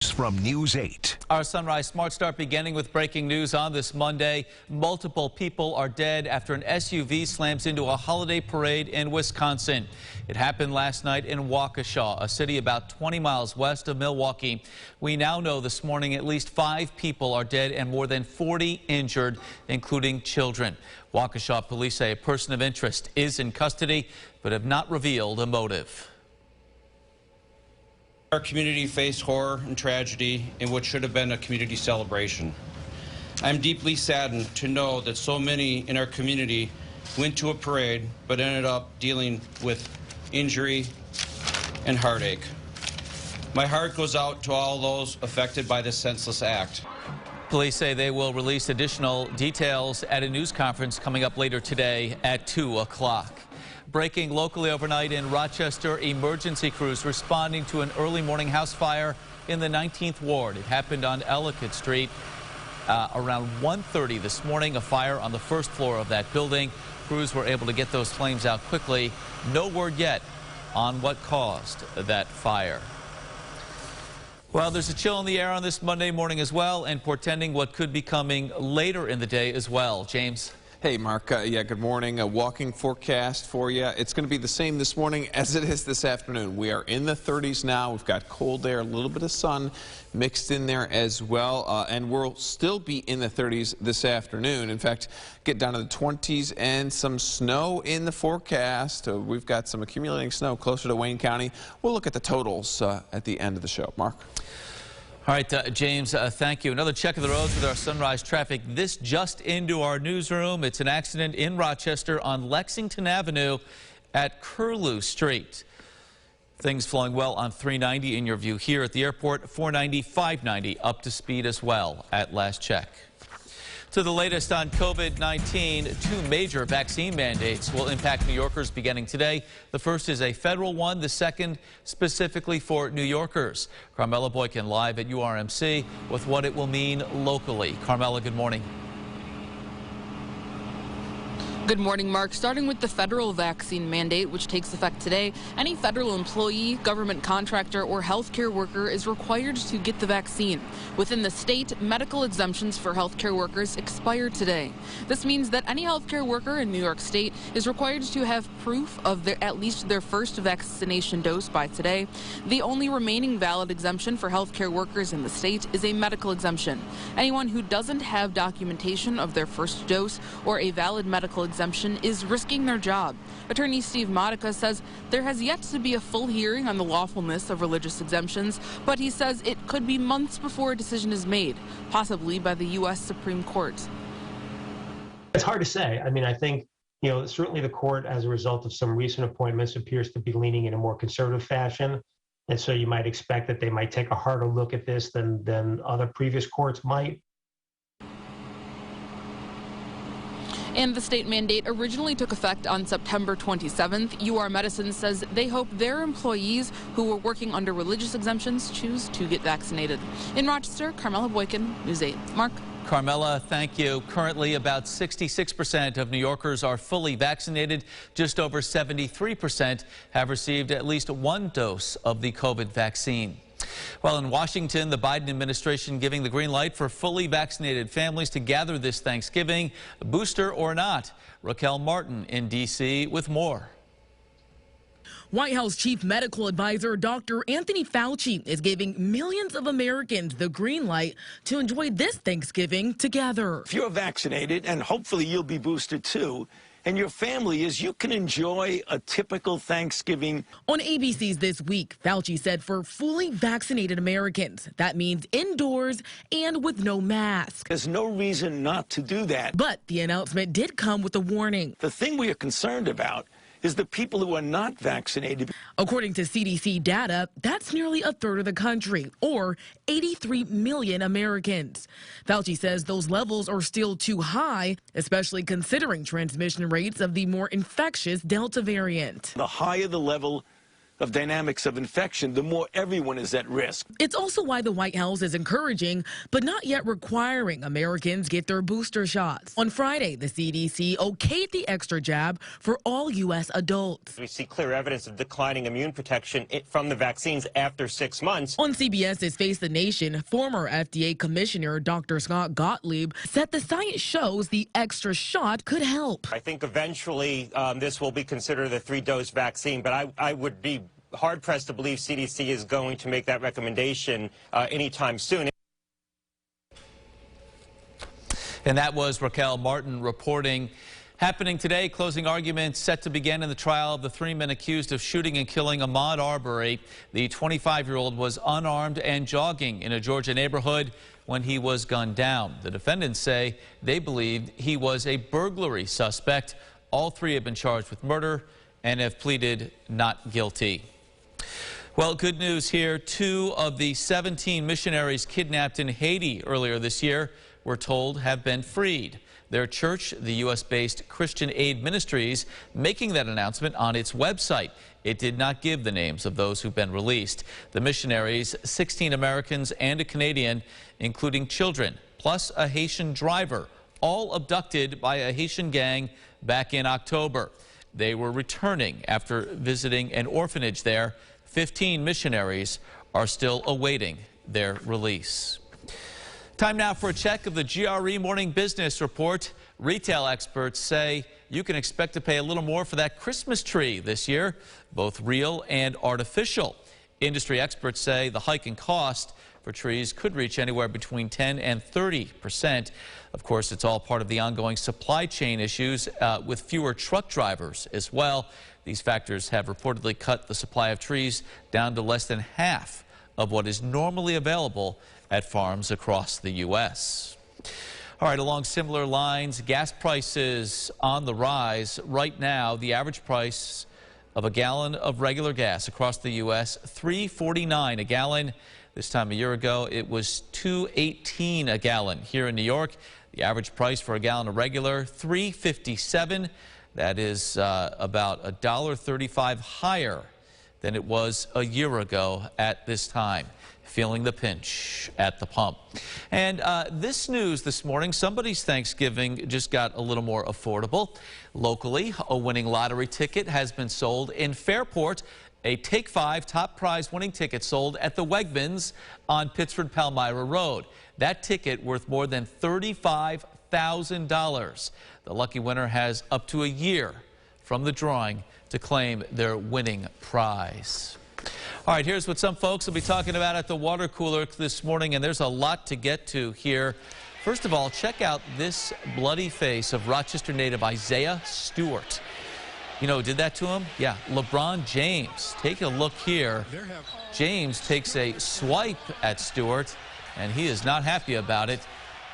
From News 8. Our Sunrise Smart Start beginning with breaking news on this Monday. Multiple people are dead after an SUV slams into a holiday parade in Wisconsin. It happened last night in Waukesha, a city about 20 miles west of Milwaukee. We now know this morning at least 5 people are dead and more than 40 injured, including children. Waukesha police say a person of interest is in custody, but have not revealed a motive. Our community faced horror and tragedy in what should have been a community celebration. I'm deeply saddened to know that so many in our community went to a parade but ended up dealing with injury and heartache. My heart goes out to all those affected by this senseless act. Police say they will release additional details at a news conference coming up later today at 2 o'clock. Breaking locally overnight in Rochester, emergency crews responding to an early morning house fire in the 19th Ward. It happened on Ellicott Street around 1:30 this morning. A fire on the first floor of that building. Crews were able to get those flames out quickly. No word yet on what caused that fire. Well, there's a chill in the air on this Monday morning as well, and portending what could be coming later in the day as well. James. Hey, Mark. Yeah, good morning. A walking forecast for you. It's going to be the same this morning as it is this afternoon. We are in the 30s now. We've got cold air, a little bit of sun mixed in there as well. And we'll still be in the 30s this afternoon. In fact, get down to the 20s and some snow in the forecast. We've got some accumulating snow closer to Wayne County. We'll look at the totals at the end of the show. Mark? All right, James, thank you. Another check of the roads with our Sunrise traffic. This just into our newsroom. It's an accident in Rochester on Lexington Avenue at Curlew Street. Things flowing well on 390 in your view here at the airport. 490, 590 up to speed as well at last check. To the latest on COVID-19, 2 major vaccine mandates will impact New Yorkers beginning today. The first is a federal one, the second specifically for New Yorkers. Carmela Boykin live at URMC with what it will mean locally. Carmela, good morning. Good morning, Mark. Starting with the federal vaccine mandate, which takes effect today, any federal employee, government contractor, or healthcare worker is required to get the vaccine. Within the state, medical exemptions for healthcare workers expire today. This means that any healthcare worker in New York State is required to have proof of at least their first vaccination dose by today. The only remaining valid exemption for healthcare workers in the state is a medical exemption. Anyone who doesn't have documentation of their first dose or a valid medical exemption is risking their job. Attorney Steve Modica says there has yet to be a full hearing on the lawfulness of religious exemptions, but he says it could be months before a decision is made, possibly by the U.S. Supreme Court. It's hard to say. I mean, I think, certainly the court, as a result of some recent appointments, appears to be leaning in a more conservative fashion. And so you might expect that they might take a harder look at this than other previous courts might. And the state mandate originally took effect on September 27th. UR Medicine says they hope their employees who were working under religious exemptions choose to get vaccinated. In Rochester, Carmela Boykin, News 8. Mark? Carmela, thank you. Currently, about 66% of New Yorkers are fully vaccinated. Just over 73% have received at least 1 dose of the COVID vaccine. Well, in Washington, the Biden administration giving the green light for fully vaccinated families to gather this Thanksgiving, booster or not. Raquel Martin in D.C. with more. White House Chief Medical Advisor Dr. Anthony Fauci is giving millions of Americans the green light to enjoy this Thanksgiving together. If you're vaccinated, and hopefully you'll be boosted too, and your family is, you can enjoy a typical Thanksgiving. On ABC's This Week, Fauci said for fully vaccinated Americans, that means indoors and with no mask. There's no reason not to do that. But the announcement did come with a warning. The thing we are concerned about is the people who are not vaccinated. According to CDC data, that's nearly a third of the country, or 83 million Americans. Fauci says those levels are still too high, especially considering transmission rates of the more infectious Delta variant. The higher the level, of dynamics of infection, the more everyone is at risk. It's also why the White House is encouraging, but not yet requiring Americans get their booster shots. On Friday, the CDC okayed the extra jab for all U.S. adults. We see clear evidence of declining immune protection from the vaccines after 6 months. On CBS's Face the Nation, former FDA Commissioner Dr. Scott Gottlieb said the science shows the extra shot could help. I think eventually this will be considered a 3-dose vaccine, but I would be hard-pressed to believe CDC is going to make that recommendation anytime soon. And that was Raquel Martin reporting. Happening today, closing arguments set to begin in the trial of the 3 men accused of shooting and killing Ahmaud Arbery. The 25-year-old was unarmed and jogging in a Georgia neighborhood when he was gunned down. The defendants say they believed he was a burglary suspect. All 3 have been charged with murder and have pleaded not guilty. Well, good news here. 2 of the 17 missionaries kidnapped in Haiti earlier this year, we're told, have been freed. Their church, the U.S.-based Christian Aid Ministries, making that announcement on its website. It did not give the names of those who've been released. The missionaries, 16 Americans and a Canadian, including children, plus a Haitian driver, all abducted by a Haitian gang back in October. They were returning after visiting an orphanage there. 15 missionaries are still awaiting their release. Time now for a check of the GRE Morning Business Report. Retail experts say you can expect to pay a little more for that Christmas tree this year, both real and artificial. Industry experts say the hike in cost for trees could reach anywhere between 10 and 30%. Of course, it's all part of the ongoing supply chain issues with fewer truck drivers as well. These factors have reportedly cut the supply of trees down to less than half of what is normally available at farms across the U.S. All right, along similar lines, gas prices on the rise. Right now, the average price of a gallon of regular gas across the U.S., $3.49 a gallon. This time a year ago, it was $2.18 a gallon. Here in New York, the average price for a gallon of regular, $3.57. That is about $1.35 higher than it was a year ago at this time. Feeling the pinch at the pump. And this news this morning, somebody's Thanksgiving just got a little more affordable. Locally, a winning lottery ticket has been sold in Fairport. A Take 5 top prize winning ticket sold at the Wegmans on Pittsford-Palmyra Road. That ticket worth more than $35,000. The lucky winner has up to a year from the drawing to claim their winning prize. All right, here's what some folks will be talking about at the water cooler this morning, and there's a lot to get to here. First of all, check out this bloody face of Rochester native Isaiah Stewart. You know who did that to him? Yeah, LeBron James. Take a look here. James takes a swipe at Stewart, and he is not happy about it.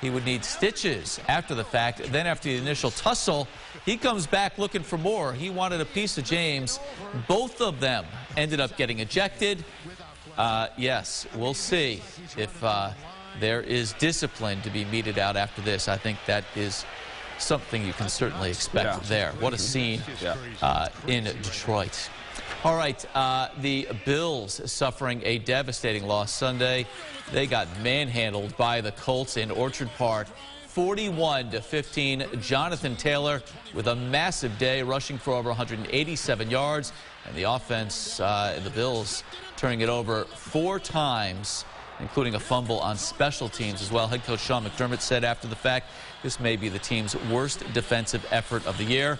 He would need stitches after the fact. Then after the initial tussle, he comes back looking for more. He wanted a piece of James. Both of them ended up getting ejected. Yes, we'll see if there is discipline to be meted out after this. I think that is something you can certainly expect there. What a scene in Detroit. All right, the Bills suffering a devastating loss Sunday. They got manhandled by the Colts in Orchard Park, 41-15. Jonathan Taylor with a massive day, rushing for over 187 yards. And the offense, the Bills, turning it over 4 times, including a fumble on special teams as well. Head coach Sean McDermott said after the fact, this may be the team's worst defensive effort of the year.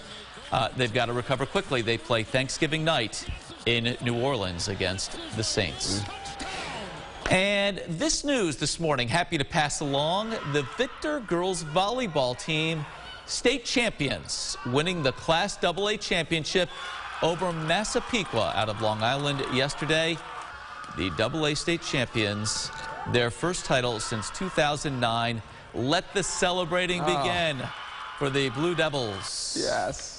They've got to recover quickly. They play Thanksgiving night in New Orleans against the Saints. And this news this morning, happy to pass along, the Victor girls volleyball team, state champions, winning the Class AA championship over Massapequa out of Long Island yesterday. The AA state champions, their first title since 2009. Let the celebrating begin for the Blue Devils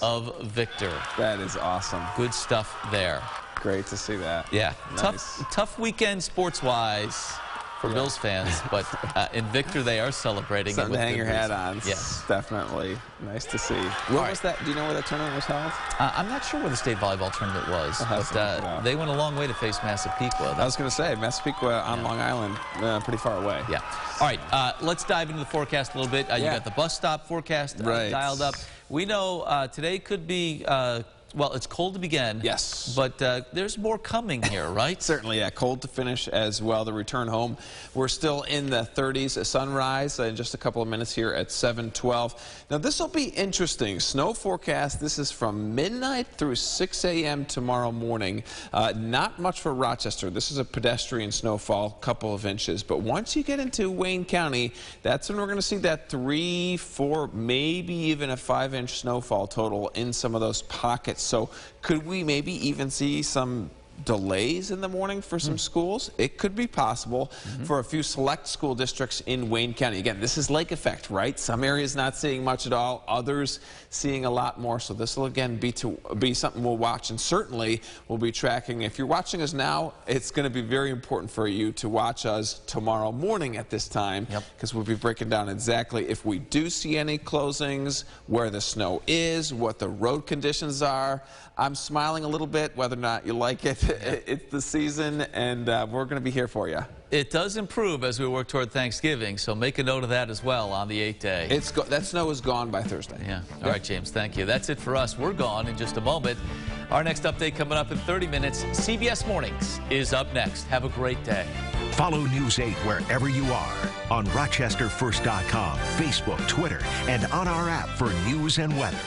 of Victor. That is awesome. Good stuff there. Great to see that. Yeah, nice. tough weekend sports-wise for Bills fans, but in Victor they are celebrating. Something to hang your hat on. Yes. Definitely. Nice to see. Where was that? Do you know where that tournament was held? I'm not sure where the state volleyball tournament was, but they went a long way to face Massapequa. I was going to say, Massapequa on Long Island, pretty far away. Yeah. All right, let's dive into the forecast a little bit. You got the bus stop forecast dialed up. We know today could be, well, it's cold to begin. Yes. But there's more coming here, right? Certainly, yeah. Cold to finish as well. The return home, we're still in the 30s. A sunrise in just a couple of minutes here at 7:12. Now, this will be interesting. Snow forecast. This is from midnight through 6 a.m. tomorrow morning. Not much for Rochester. This is a pedestrian snowfall, couple of inches. But once you get into Wayne County, that's when we're going to see that 3, 4, maybe even a 5-inch snowfall total in some of those pockets. So could we maybe even see some delays in the morning for some schools? It could be possible for a few select school districts in Wayne County. Again, this is lake effect, right? Some areas not seeing much at all, others seeing a lot more. So this will again be something we'll watch, and certainly we'll be tracking. If you're watching us now, it's going to be very important for you to watch us tomorrow morning at this time, because we'll be breaking down exactly if we do see any closings, where the snow is, what the road conditions are. I'm smiling a little bit, whether or not you like it. It's the season, and we're going to be here for you. It does improve as we work toward Thanksgiving, so make a note of that as well on the 8th day. That snow is gone by Thursday. Yeah. All right, James, thank you. That's it for us. We're gone in just a moment. Our next update coming up in 30 minutes. CBS Mornings is up next. Have a great day. Follow News 8 wherever you are on RochesterFirst.com, Facebook, Twitter, and on our app for news and weather.